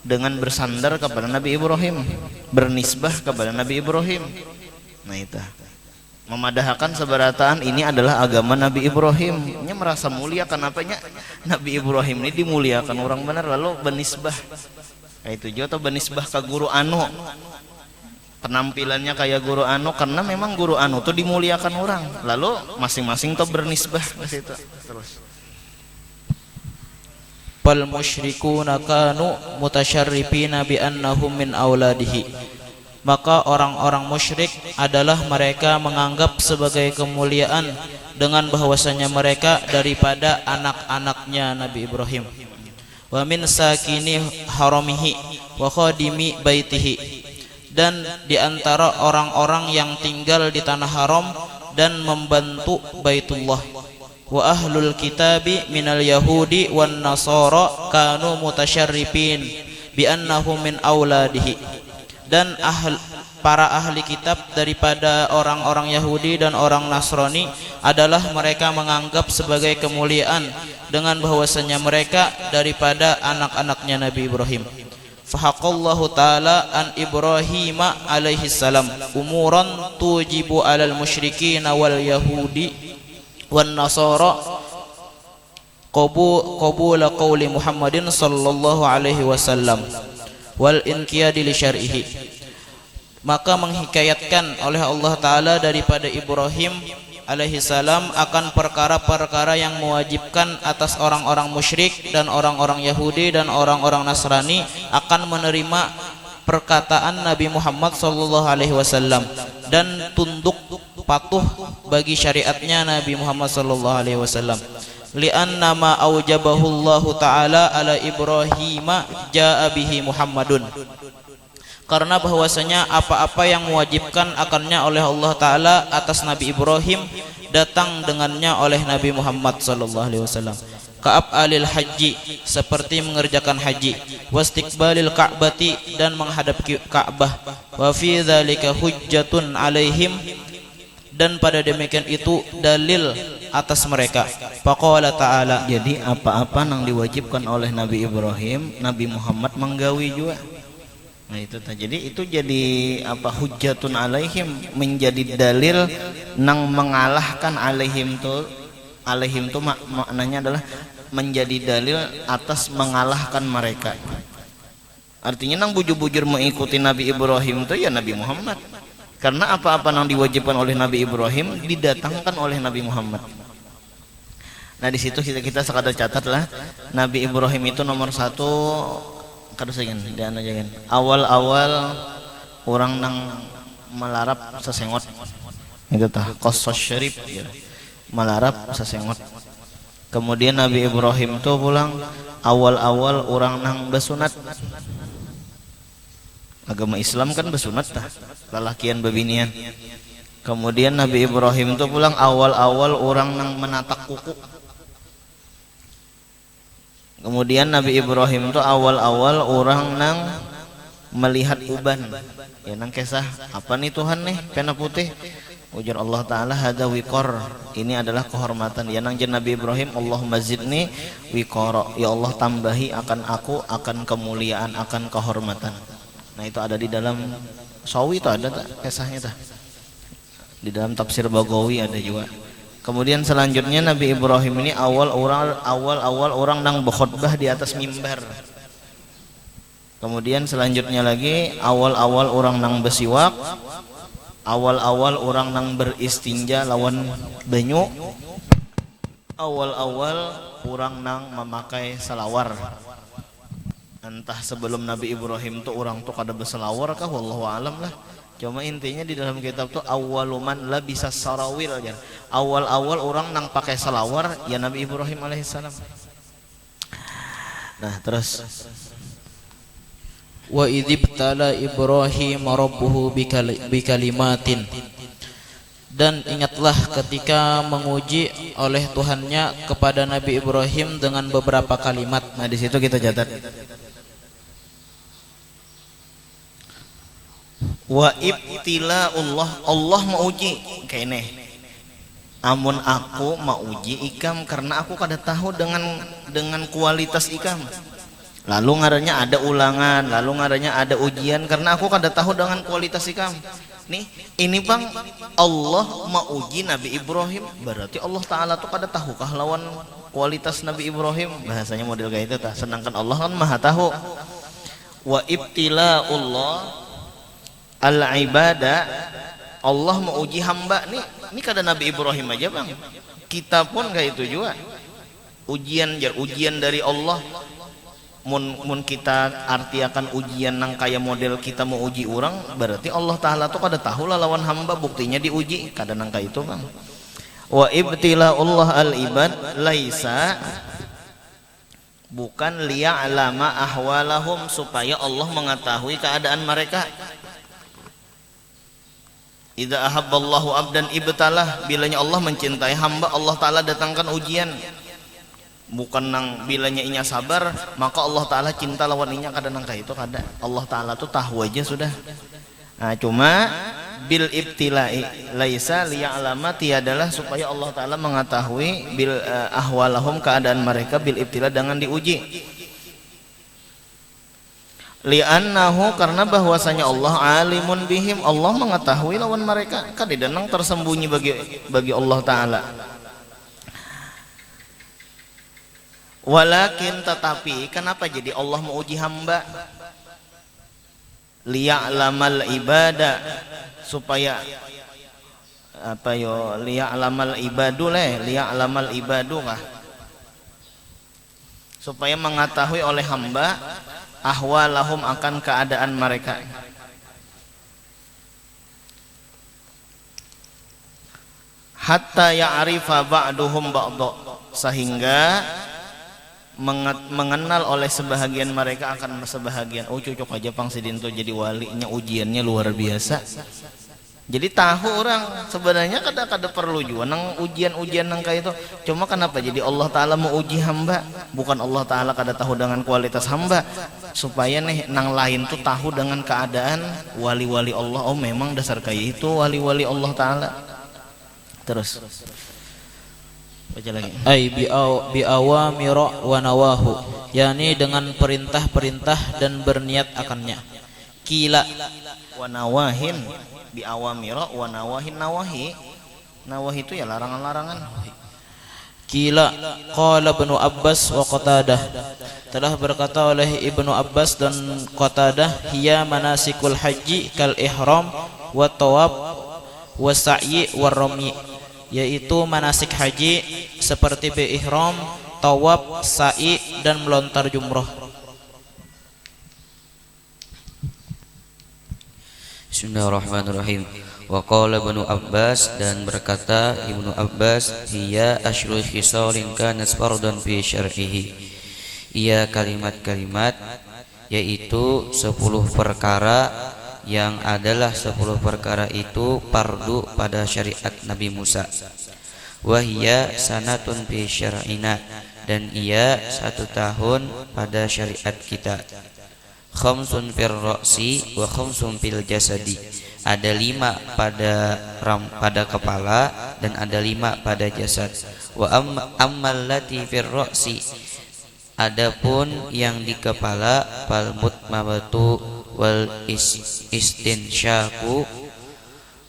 dengan bersandar kepada Nabi Ibrahim, bernisbah kepada Nabi Ibrahim. Nah itu memadahkan seberataan ini adalah agama Nabi Ibrahim. Nya merasa mulia, kenapanya Nabi Ibrahim ini dimuliakan orang benar lalu benisbah. Kayak itu juga atau benisbah ke guru anu. Penampilannya kayak guru anu karena memang guru anu tuh dimuliakan orang. Lalu masing-masing tuh bernisbah ke situ. Terus. Fal musyrikuna kanu mutasyarrifina bi annahum min auladihi. Maka orang-orang musyrik adalah mereka menganggap sebagai kemuliaan dengan bahwasanya mereka daripada anak-anaknya Nabi Ibrahim. Wa min sakini haramihi wa khadimi baitihi, dan di antara orang-orang yang tinggal di tanah haram dan membantu Baitullah. Wa ahlul kitabi minal yahudi wan nasara kanu mutasyarrifin bi annahum min auladihi. Dan para ahli kitab daripada orang-orang Yahudi dan orang Nasrani adalah mereka menganggap sebagai kemuliaan dengan bahwasanya mereka daripada anak-anaknya Nabi Ibrahim. Fahaqallahu ta'ala an Ibrahim alaihi salam umuran tujibu alal musyrikin wal yahudi wan nasara qabula qawli Muhammadin sallallahu alaihi wasallam wal inqiyadi li syar'ihi. Maka menghikayatkan oleh Allah Ta'ala daripada Ibrahim alaihi salam akan perkara-perkara yang mewajibkan atas orang-orang musyrik dan orang-orang Yahudi dan orang-orang Nasrani akan menerima perkataan Nabi Muhammad sallallahu alaihi wasallam dan tunduk patuh bagi syariatnya Nabi Muhammad sallallahu alaihi wasallam. Li'anna ma aujabahu Allah Ta'ala ala Ibrahim ja'a bihi Muhammadun. Karena bahwasanya apa-apa yang mewajibkan akannya oleh Allah Ta'ala atas Nabi Ibrahim datang dengannya oleh Nabi Muhammad sallallahu alaihi wasallam. Ka'af'alil haji, seperti mengerjakan haji, wastiqbalil ka'bati, dan menghadap Ka'bah, wa fi dzalika hujjatun alaihim, dan pada demikian itu dalil atas mereka. Faqala ta'ala, jadi apa-apa yang diwajibkan oleh Nabi Ibrahim, Nabi Muhammad menggawi juga. Nah itu jadi itu jadi apa, hujjatun alaihim, menjadi dalil nang mengalahkan alaihim tuh maknanya adalah menjadi dalil atas mengalahkan mereka. Artinya nang bujur-bujur mengikuti Nabi Ibrahim itu ya Nabi Muhammad. Karena apa-apa yang diwajibkan oleh Nabi Ibrahim didatangkan oleh Nabi Muhammad. Nah di situ kita sekadar catatlah Nabi Ibrahim itu nomor satu. Kadusagan dan ajagan. Awal-awal orang nang melarap sesengot. Itu tah qasas syarif ya. Melarap sesengot. Kemudian Nabi Ibrahim itu pulang awal-awal orang nang besunat. Agama Islam kan besunat tah, lalakian babinian. Kemudian Nabi Ibrahim itu pulang awal-awal orang nang menatak kuku. Kemudian Nabi Ibrahim itu awal-awal orang nang melihat uban. Ya nang kisah, apa nih Tuhan nih pena putih? Ujar Allah Ta'ala hadza wiqar, ini adalah kehormatan. Ya nang jen Nabi Ibrahim, Allahumma zidni wiqara, ya Allah tambahi akan aku akan kemuliaan, akan kehormatan. Nah itu ada di dalam Sawi itu ada tak kisahnya tak? Di dalam tafsir Bagawi ada juga. Kemudian selanjutnya Nabi Ibrahim ini awal orang nang berkhutbah di atas mimbar. Kemudian selanjutnya lagi awal orang nang bersiwak, awal orang nang beristinja lawan banyu, awal orang nang memakai salawar. Entah sebelum Nabi Ibrahim tuh orang tuh kada berselawar kah, wallahu alam lah. Cuma intinya di dalam kitab tuh awaluman la bisa sarawil aja. Awal orang nang pakai salawar ya Nabi Ibrahim alaihissalam. Nah terus wa idzibtala Ibrahim rabbuhu bikalimatin, Dan ingatlah ketika menguji oleh Tuhannya kepada Nabi Ibrahim dengan beberapa kalimat. Nah di situ kita catat. Wa ibtilaullah, Allah mau uji kene. Amun aku mau uji ikam karena aku kada tahu dengan kualitas ikam. Lalu ngarannya ada ulangan, lalu ngarannya ada ujian karena aku kada tahu dengan kualitas ikam. Nih, ini Bang, Allah mau uji Nabi Ibrahim, berarti Allah Ta'ala tuh kada tahukah lawan kualitas Nabi Ibrahim? Bahasanya model kayak itu tah. Sedangkan Allah kan maha tahu. Wa ibtilaullah al-ibadah, Allah mau uji hamba nih. Ini kada Nabi Ibrahim aja Bang. Kita pun kayak itu juga. Ujian dari Allah. Mun kita artiakan ujian nang kayak model kita mau uji orang, berarti Allah Ta'ala tuh kada tahu lah lawan hamba, buktinya diuji kada nang kayak itu Bang. Wa ibtilaullah al-ibad laisa, bukan liya'lama ahwalahum, supaya Allah mengetahui keadaan mereka. Idza ahabballahu abdan ibtalah, bilanya Allah mencintai hamba, Allah Ta'ala datangkan ujian. Bukan nang bilanya inya sabar maka Allah Ta'ala cinta lawan inya, kada nang kayak itu kada. Allah Ta'ala tuh tahu aja sudah. Nah, cuma bil ibtilai laisa liya'lama, tiadalah supaya Allah Ta'ala mengetahui bil ahwalahum, keadaan mereka, bil ibtila, dengan diuji. Li'annahu, karena bahwasanya Allah alimun bihim, Allah mengetahui lawan mereka, kada nang tersembunyi bagi Allah Ta'ala. Walakin, tetapi kenapa jadi Allah mau uji hamba? Liya'lamal ibadah, supaya apa yo, liya'lamal ibadu liya'lamal ibadu kah, supaya mengetahui oleh hamba ahwalahum, akan keadaan mereka. Hatta ya'rifa ba'duhum ba'du, sehingga mengenal oleh sebahagian mereka akan sebahagian. Oh cocok aja Pang Sidinto jadi walinya, ujiannya luar biasa. Jadi tahu orang sebenarnya kada perlu juga nang ujian nang kayak itu. Cuma kenapa jadi Allah Ta'ala mau uji hamba? Bukan Allah Ta'ala kada tahu dengan kualitas hamba, supaya nih nang lain tuh tahu dengan keadaan wali-wali Allah. Oh memang dasar kayak itu wali-wali Allah Ta'ala. Terus baca lagi. Ai bi awamira wa nawahu, yakni dengan perintah-perintah dan berniat akannya. Kila Wa nawahin, bi awamira wa nawahin, nawahi itu ya larangan-larangan. Kila qala Ibnu Abbas wa Qatadah, telah berkata oleh Ibnu Abbas dan Qatadah, hiya manasikul haji kal ihram wa tawab wa sa'yi wa rami, yaitu manasik haji seperti berihram, tawab, sa'i, dan melontar jumroh. Bismillahirrahmanirrahim. Wa qala Ibnu Abbas, dan berkata Ibnu Abbas, hiya asyrul khisalin kanat fardan fi syar'ihi, ia kalimat-kalimat yaitu 10 perkara yang adalah 10 perkara itu fardu pada syariat Nabi Musa. Wahia sanatun fi syar'ina, dan ia 1 tahun pada syariat kita. Khamsun fir ra'si wa khamsun fil jasadi, ada 5 pada kepala dan ada 5 pada jasad. Wa ammal lati fir ra'si, adapun yang di kepala, fal mutmabatu wal istinsyaku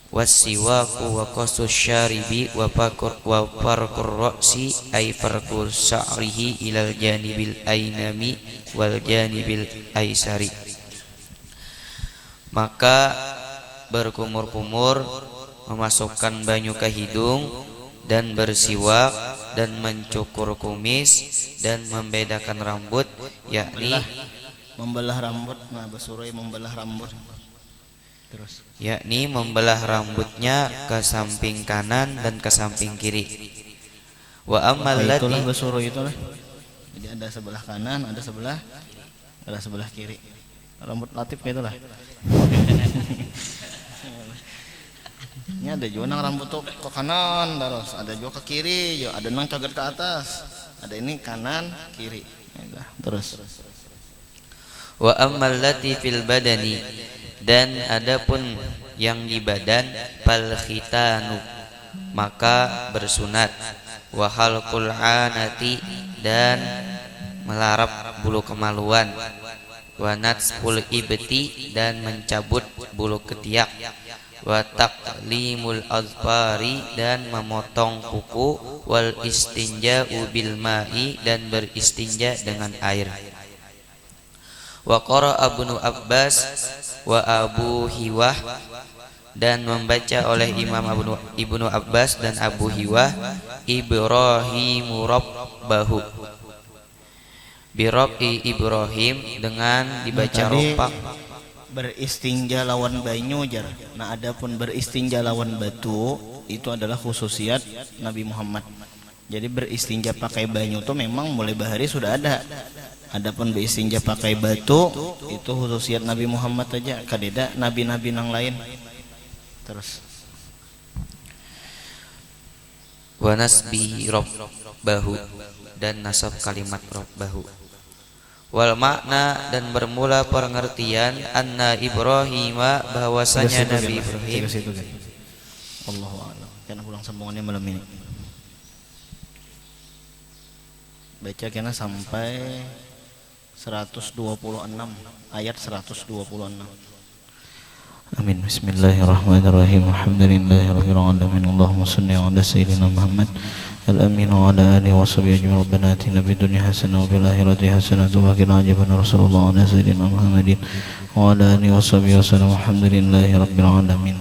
wasiwaku wa qasus syaribi wa farqur ra'si ay farqur sa'rihi ilal janibil ainami wal janibil aisari. Maka berkumur-kumur, memasukkan banyu ke hidung, dan bersiwak, dan mencukur kumis, dan membedakan rambut, yakni membelah rambut. Nah Basuroi membelah rambut. Terus yakni membelah rambutnya ke samping kanan dan ke samping kiri. Wa ammal lati, itulah Basuroi itulah. Jadi ada sebelah kanan, ada sebelah kiri. Rambut Latif itulah. Ini ada juga nang rambut tuh ke kanan terus, ada juga ke kiri, juga ada nang coget ke atas. Ada ini kanan, kiri. Ya, terus. Wa ammal lati fil badani, dan adapun yang di badan, fal khitanu, maka bersunat. Wa halqul anati, dan melarap bulu kemaluan. Wa natful ibti, dan mencabut bulu ketiak. Wa taqlimul azfari, dan memotong kuku. Wal istinja'u bil ma'i, dan beristinja dengan air. Wa qara'a Ibnu Abbas wa Abu Hiwah, dan membaca oleh Imam Ibnu Abbas dan Abu Hiwah Ibrahimu Rabbahu, birab'i Ibrahim, dengan dibaca ropak. Beristinja lawan banyu jar. Nah, adapun beristinja lawan batu itu adalah khususiat Nabi Muhammad. Jadi beristinja pakai banyu itu memang mulai bahari sudah ada. Adapun beristinja pakai batu itu khususiat Nabi Muhammad aja, kadeda nabi-nabi yang lain. Terus Wa nasbihi Rabbahu, dan nasab kalimat Rabbahu. Wal makna, dan bermula pengertian anna Ibrahima, bahwasanya Nabi Ibrahim. Allahu a'lam. Karena pulang sambungannya malam ini. Baca kena sampai 126 ayat 126. Amin. Bismillahirrahmanirrahim. Alhamdulillahirabbil alamin. Allahumma shalli ala sayyidina Muhammad al-amin wa ala alihi wa sahbihi ajma'in. Rabbana atina fid dunya hasanah wa fil akhirati hasanah wa qina adzaban Rasulullah ala sayyidina Muhammadin wa ala alihi wa sahbihi wa sallam. Alhamdulillahirabbil alamin.